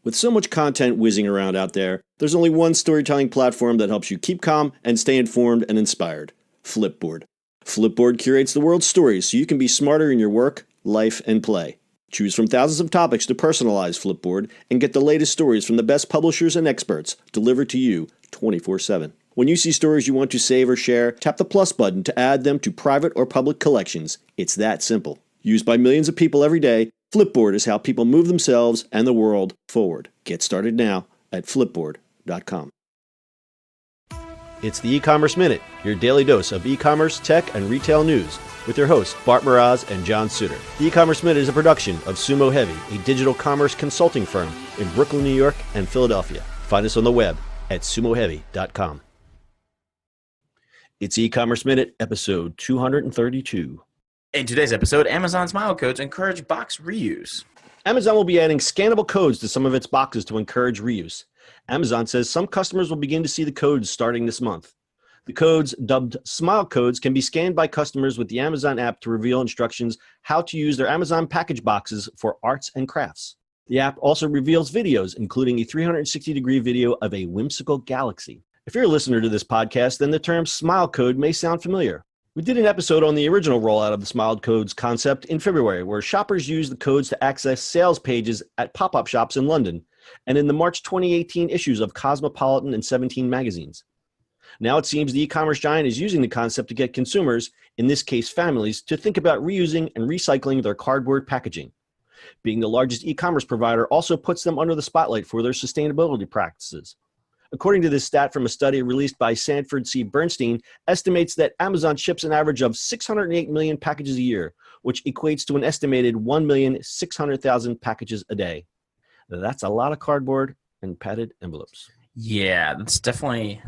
With so much content whizzing around out there, there's only one storytelling platform that helps you keep calm and stay informed and inspired: Flipboard. Flipboard curates the world's stories so you can be smarter in your work, life, and play. Choose from thousands of topics to personalize Flipboard and get the latest stories from the best publishers and experts delivered to you 24/7. When you see stories you want to save or share, tap the plus button to add them to private or public collections. It's that simple. Used by millions of people every day, Flipboard is how people move themselves and the world forward. Get started now at flipboard.com. It's the E-Commerce Minute, your daily dose of e-commerce, tech, and retail news, with your hosts Bart Mraz and John Suter. The E-Commerce Minute is a production of Sumo Heavy, a digital commerce consulting firm in Brooklyn, New York, and Philadelphia. Find us on the web at sumoheavy.com. It's E-Commerce Minute, episode 232. In today's episode, Amazon Smile Codes encourage box reuse. Amazon will be adding scannable codes to some of its boxes to encourage reuse. Amazon says some customers will begin to see the codes starting this month. The codes, dubbed Smile Codes, can be scanned by customers with the Amazon app to reveal instructions how to use their Amazon package boxes for arts and crafts. The app also reveals videos, including a 360-degree video of a whimsical galaxy. If you're a listener to this podcast, then the term Smile Code may sound familiar. We did an episode on the original rollout of the Smile Codes concept in February, where shoppers used the codes to access sales pages at pop-up shops in London, and in the March 2018 issues of Cosmopolitan and 17 magazines. Now it seems the e-commerce giant is using the concept to get consumers, in this case families, to think about reusing and recycling their cardboard packaging. Being the largest e-commerce provider also puts them under the spotlight for their sustainability practices. According to this stat from a study released by Sanford C. Bernstein, estimates that Amazon ships an average of 608 million packages a year, which equates to an estimated 1,600,000 packages a day. That's a lot of cardboard and padded envelopes. Yeah, that's definitely.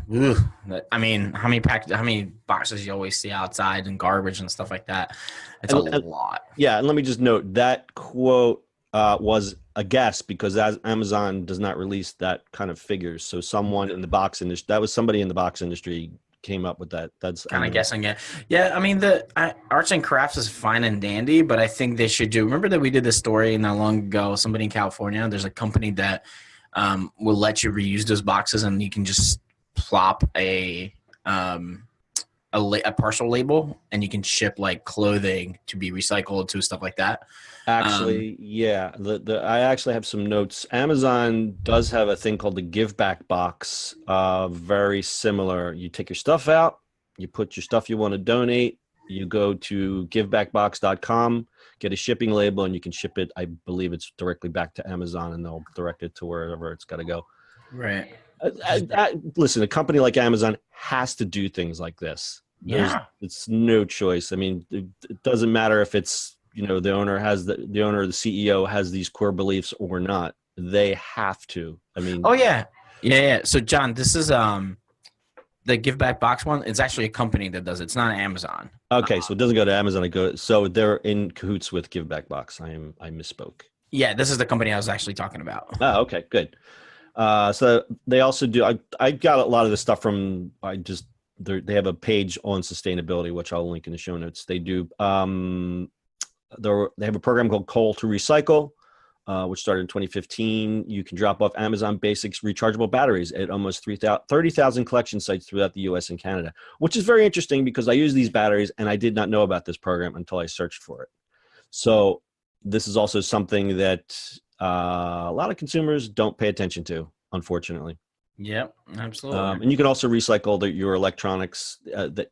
I mean, how many boxes you always see outside and garbage and stuff like that? It's a lot. Yeah, and let me just note that quote was a guess because as Amazon does not release that kind of figures. So someone in the box industry, that was somebody in the box industry came up with that. That's kind of guessing it. Yeah, I mean, the arts and crafts is fine and dandy, but I think they should do. Remember that we did this story not long ago. Somebody in California, there's a company that will let you reuse those boxes, and you can just plop a partial label, and you can ship like clothing to be recycled to stuff like that. Actually, yeah. I actually have some notes. Amazon does have a thing called the Give Back Box. Very similar. You take your stuff out, you put your stuff you want to donate, you go to givebackbox.com, get a shipping label, and you can ship it. I believe it's directly back to Amazon, and they'll direct it to wherever it's got to go. Right. Listen, a company like Amazon has to do things like this. Yeah. It's no choice. I mean, it doesn't matter if it's, the owner or the CEO has these core beliefs or not. They have to. I mean. Oh yeah. Yeah. So John, this is the Give Back Box one. It's actually a company that does it. It's not Amazon. Okay, so it doesn't go to Amazon. So they're in cahoots with Give Back Box. I misspoke. Yeah, this is the company I was actually talking about. Oh, okay, good. So they also do. I got a lot of this stuff from. They have a page on sustainability, which I'll link in the show notes. They do. They have a program called Coal to Recycle, which started in 2015. You can drop off Amazon Basics rechargeable batteries at almost 30,000 collection sites throughout the U.S. and Canada, which is very interesting because I use these batteries and I did not know about this program until I searched for it. So this is also something that a lot of consumers don't pay attention to, unfortunately. Yep, absolutely. And you can also recycle your electronics.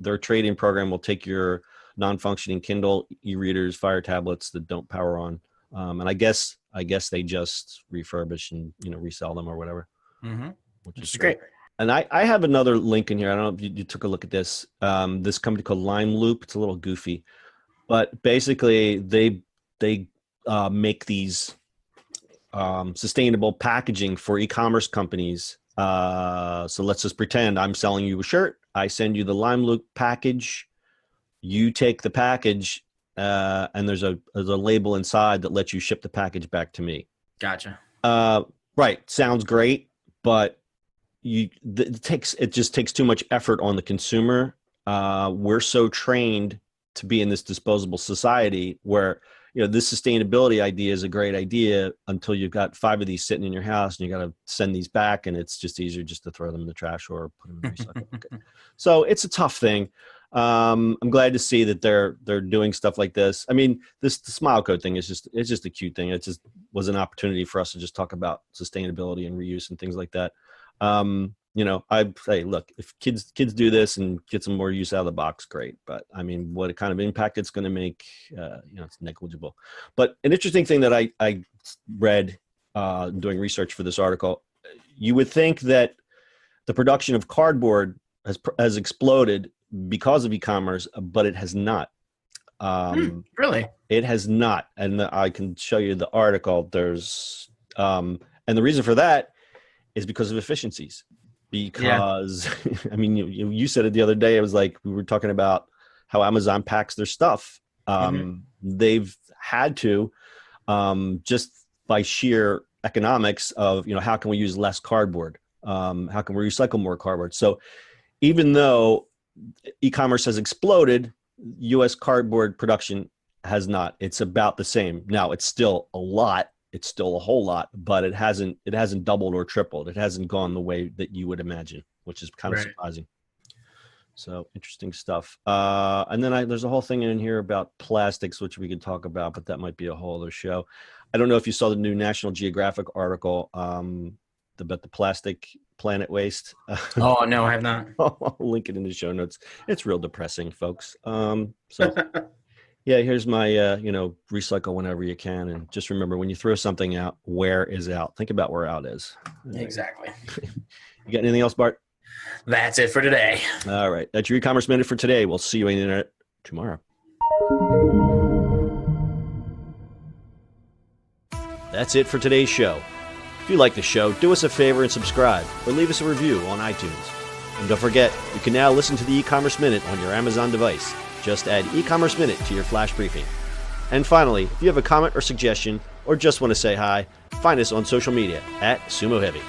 Their trade-in program will take your non-functioning Kindle e-readers, Fire tablets that don't power on, and I guess they just refurbish and resell them or whatever. Mm-hmm. Which is great. And I have another link in here. I don't know if you took a look at this. This company called Lime Loop. It's a little goofy, but basically they make these sustainable packaging for e-commerce companies. So let's just pretend I'm selling you a shirt. I send you the Lime Loop package. You take the package, and there's a label inside that lets you ship the package back to me. Gotcha. Right. Sounds great, but it just takes too much effort on the consumer. We're so trained to be in this disposable society where this sustainability idea is a great idea until you've got 5 of these sitting in your house and you got to send these back, and it's just easier just to throw them in the trash or put them in the recycle bucket. So it's a tough thing. I'm glad to see that they're doing stuff like this. I mean, the Smile Code thing is just a cute thing. It just was an opportunity for us to just talk about sustainability and reuse and things like that. I say, look, if kids do this and get some more use out of the box, great. But I mean, what kind of impact it's going to make, it's negligible. But an interesting thing that I read doing research for this article, you would think that the production of cardboard has exploded because of e-commerce, but it has not. Really? It has not. And I can show you the article. There's, and the reason for that is because of efficiencies. Because I mean, you said it the other day. It was like we were talking about how Amazon packs their stuff. They've had to, just by sheer economics of, how can we use less cardboard? How can we recycle more cardboard? So even though e-commerce has exploded, U.S. cardboard production has not. It's about the same. Now, it's still a lot. It's still a whole lot, but it hasn't doubled or tripled. It hasn't gone the way that you would imagine, which is kind of surprising. So interesting stuff. And then there's a whole thing in here about plastics, which we could talk about, but that might be a whole other show. I don't know if you saw the new National Geographic article about the plastic planet waste. Oh, no, I have not. I'll link it in the show notes. It's real depressing, folks. So yeah, here's my, recycle whenever you can. And just remember, when you throw something out, where is out? Think about where out is. Exactly. You got anything else, Bart? That's it for today. All right. That's your e-commerce minute for today. We'll see you on the internet tomorrow. That's it for today's show. If you like the show, do us a favor and subscribe or leave us a review on iTunes. And don't forget, you can now listen to the e-commerce minute on your Amazon device. Just add e-commerce minute to your flash briefing. And finally, if you have a comment or suggestion or just want to say hi, find us on social media @Sumo Heavy.